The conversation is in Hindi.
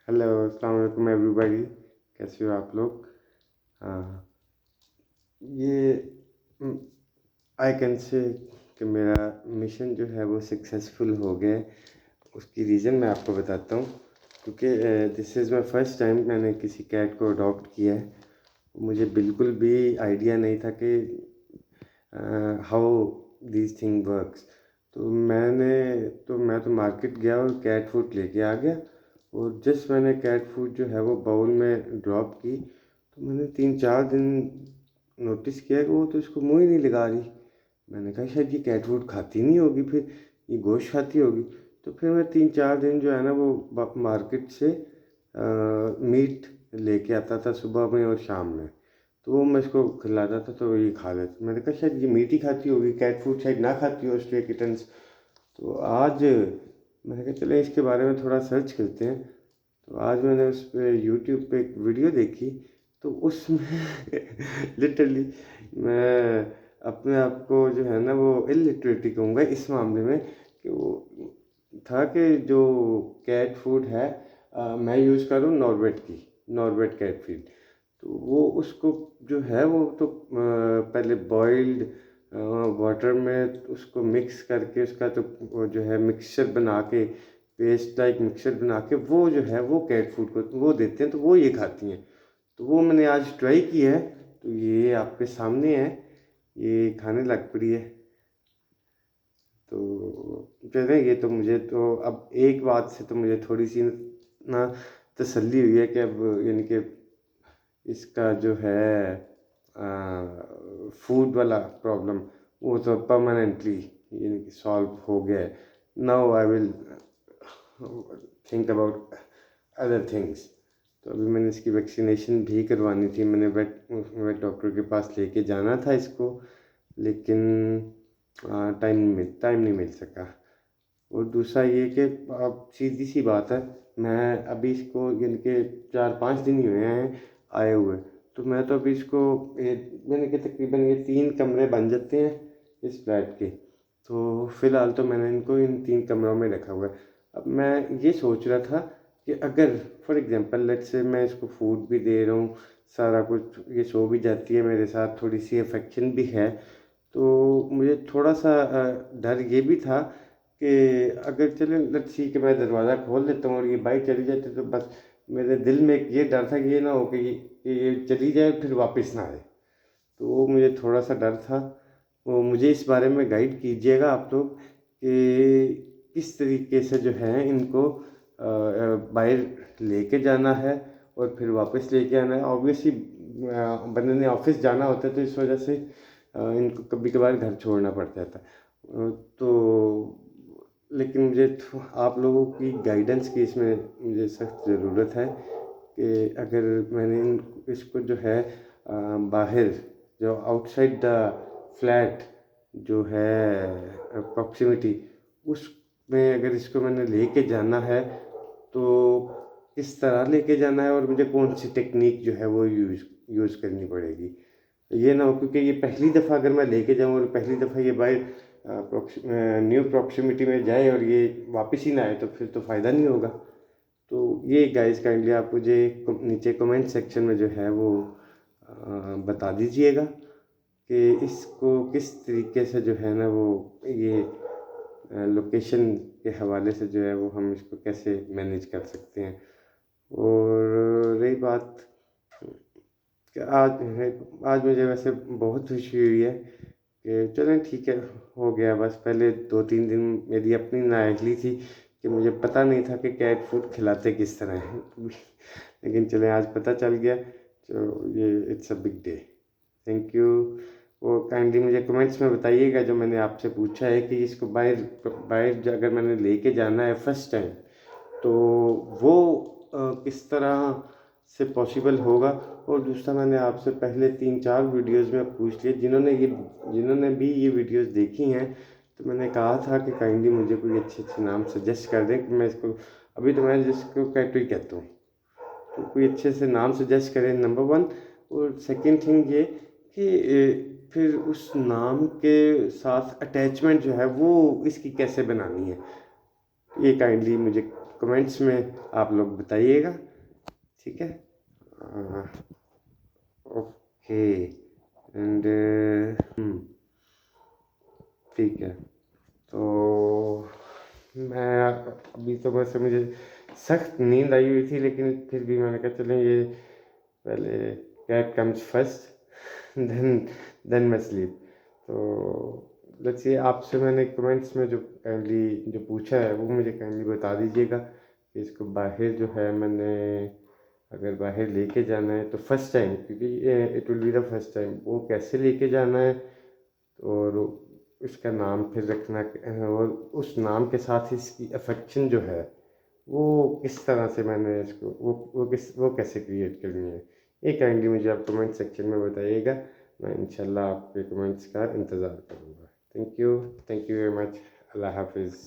हेलो, अस्सलाम वालेकुम एवरीबॉडी। कैसे हो आप लोग? हाँ, ये आई कैन से कि मेरा मिशन जो है वो सक्सेसफुल हो गया है। उसकी रीज़न मैं आपको बताता हूँ, क्योंकि this is my first time मैंने किसी कैट को अडॉप्ट किया है। मुझे बिल्कुल भी आइडिया नहीं था कि हाउ दिस थिंग वर्क्स। मैं तो मार्केट गया और कैट फूड लेके आ गया। और जस्ट मैंने कैट फूड जो है वो बाउल में ड्रॉप की, तो मैंने 3-4 दिन नोटिस किया कि वो तो इसको मुँह ही नहीं लगा रही। मैंने कहा शायद ये कैट फूड खाती नहीं होगी, फिर ये गोश्त खाती होगी। तो फिर मैं 3-4 दिन जो है ना वो मार्केट से मीट लेके आता था सुबह में और शाम में। तो वो मैं इसको खिलाता था तो ये खा लेती। मैंने कहा शायद ये मीट ही खाती होगी, कैट फूड शायद ना खाती हो स्ट्रे किटन्स। तो आज मैंने कहा चले इसके बारे में थोड़ा सर्च करते हैं। तो आज मैंने उस पे यूट्यूब पे एक वीडियो देखी, तो उसमें लिटरली मैं अपने आप को जो है ना वो इलिटरेट ही कहूँगा इस मामले में, कि वो था कि जो कैट फूड है, मैं यूज़ करूँ नॉर्वेट कैट फीड। तो वो उसको जो है वो तो पहले बॉइल्ड वाटर में उसको मिक्स करके उसका तो वो जो है मिक्सचर बना के, पेस्ट लाइक मिक्सचर बना के वो जो है वो कैट फूड को वो देते हैं, तो वो ये खाती हैं। तो वो मैंने आज ट्राई की है, तो ये आपके सामने है, ये खाने लग पड़ी है। तो चलें, ये तो मुझे तो अब एक बात से तो मुझे थोड़ी सी ना तसल्ली हुई है कि अब यानी कि इसका जो है फूड वाला प्रॉब्लम वो तो परमानेंटली यानी कि सॉल्व हो गया है। Now I will think about other things. तो अभी मैंने इसकी वैक्सीनेशन भी करवानी थी, मैंने वेट डॉक्टर के पास लेके जाना था इसको, लेकिन टाइम नहीं मिल सका। और दूसरा ये कि अब सीधी सी बात है, मैं अभी इसको यानी कि 4-5 दिन ही हुए हैं आए हुए। तो मैं तो अभी इसको यानी कि तकरीबन ये 3 कमरे बन जाते हैं इस फ्लैट के। तो फिलहाल तो मैंने इनको इन 3 कमरों में रखा हुआ है। अब मैं ये सोच रहा था कि अगर फॉर एग्जांपल लेट्स से मैं इसको फूड भी दे रहा हूँ, सारा कुछ, ये सो भी जाती है मेरे साथ, थोड़ी सी अफेक्शन भी है। तो मुझे थोड़ा सा डर ये भी था कि अगर चले लेट्स सी कि मैं दरवाज़ा खोल देता हूँ और ये बाइक चली जाती, तो बस मेरे दिल में एक ये डर था कि ये ना हो कि ये चली जाए फिर वापस ना आए। तो वो मुझे थोड़ा सा डर था। वो मुझे इस बारे में गाइड कीजिएगा आप लोग कि किस तरीके से जो है इनको बाहर लेके जाना है और फिर वापस लेके आना है। ऑब्वियसली बंदे ने ऑफिस जाना होता है, तो इस वजह से इनको कभी कभार घर छोड़ना पड़ जाता है। तो लेकिन मुझे आप लोगों की गाइडेंस की इसमें मुझे सख्त ज़रूरत है कि अगर मैंने इसको जो है बाहर जो आउटसाइड द फ्लैट जो है प्रॉक्सिमिटी, उसमें अगर इसको मैंने लेके जाना है तो किस तरह लेके जाना है और मुझे कौन सी टेक्निक जो है वो यूज़ करनी पड़ेगी। ये ना हो क्योंकि ये पहली दफ़ा अगर मैं लेके जाऊँ और पहली दफ़ा ये बाइक न्यू प्रॉक्सिमिटी में जाए और ये वापस ही ना आए, तो फिर तो फ़ायदा नहीं होगा। तो ये गाइस काइंडली आप मुझे नीचे कमेंट सेक्शन में जो है वो बता दीजिएगा कि इसको किस तरीके से जो है ना वो ये लोकेशन के हवाले से जो है वो हम इसको कैसे मैनेज कर सकते हैं। और रही बात कि आज मुझे वैसे बहुत खुशी हुई है कि चलें ठीक है, हो गया। बस पहले 2-3 दिन मेरी अपनी नाअहली थी कि मुझे पता नहीं था कि कैट फूड खिलाते किस तरह हैं। लेकिन चलें आज पता चल गया, तो ये it's a big day. Thank you. वो काइंडली मुझे कमेंट्स में बताइएगा जो मैंने आपसे पूछा है कि इसको बाहर बाहर अगर मैंने लेके जाना है फर्स्ट टाइम, तो वो किस तरह से पॉसिबल होगा। और दूसरा, मैंने आपसे पहले 3-4 वीडियोस में पूछ लिया जिन्होंने भी ये वीडियोस देखी हैं, तो मैंने कहा था कि काइंडली मुझे कोई अच्छे अच्छे नाम सजेस्ट कर दें कि मैं इसको, अभी तो मैं जिसको कैटो ही कहता हूँ, तो कोई अच्छे से नाम सजेस्ट करें, नंबर 1। और सेकंड थिंग ये कि फिर उस नाम के साथ अटैचमेंट जो है वो इसकी कैसे बनानी है, ये काइंडली मुझे कमेंट्स में आप लोग बताइएगा, ठीक है। ओके एंड ठीक है। तो मैं अभी तो वैसे मुझे सख्त नींद आई हुई थी, लेकिन फिर भी मैंने कहा चलें ये पहले कैट कम्स फर्स्ट देन मैं स्लीप। तो देखिए आपसे मैंने कमेंट्स में जो काइंडली जो पूछा है वो मुझे काइंडली बता दीजिएगा कि इसको बाहर जो है मैंने अगर बाहर लेके जाना है तो फर्स्ट टाइम, क्योंकि it will be the first time, वो कैसे लेके जाना है और उसका नाम फिर रखना और उस नाम के साथ इसकी अफेक्शन जो है वो किस तरह से मैंने इसको वो कैसे क्रिएट करनी है, ये काइंडली मुझे आप कमेंट सेक्शन में बताइएगा। मैं इंशाल्लाह आपके कमेंट्स का इंतज़ार करूँगा। Thank you very much. अल्लाह हाफिज़।